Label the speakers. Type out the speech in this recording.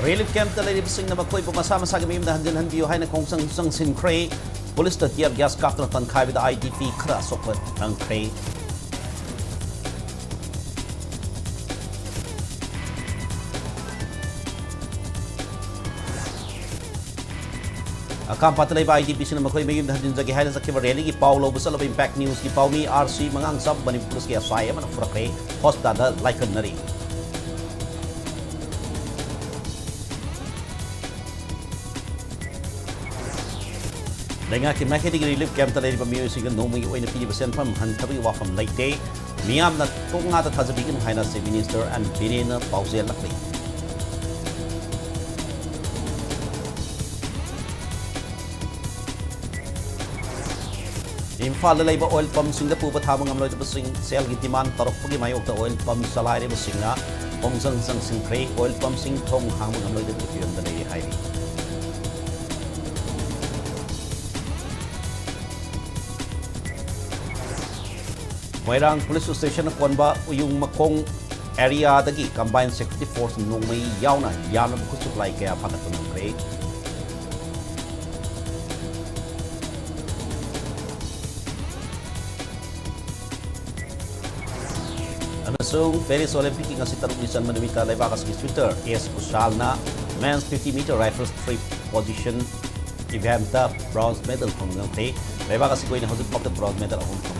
Speaker 1: Relief camp ta leiribsing na makoy pumasa masagi mim na hanjin hanbiyo hay na kongsang sinkhre police ta tiar gas kap na tan khai da IDP khra sokot ang khre Akam patlay ba IDP sina makoy mayim da hanjin jagi hay na sakhiba rally gi paulo busal impact news gi paumi RC mangang sab Manipur ki asai man furakre hosta da laikan nari Lenga ki maketi relief camp ta leiri ba music no mi oina pi percent pam han thabi wa from late day miam na tonga ta thajabi kin haina se minister and binena pause lakli Imphal lai ba oil pump sing da pu ba thamang amloi ta sing sel gi demand tarok pagi mayok ta oil pump salai re ba sing na ongzang sang sing kre oil pump sing thong hang amloi da pion da nei hai Moirang Police Station konba uyung makong area dagi combined security force nongmai yauna yamna bu supply kaya pakat tunang kre Amasung Paris Olympic nga si Tarulisan Manumita Laibakas ki Twitter is usal na men's 50-meter rifle strip position event bronze medal kong ngate Laibakas ko ina hosud pop the bronze medal akong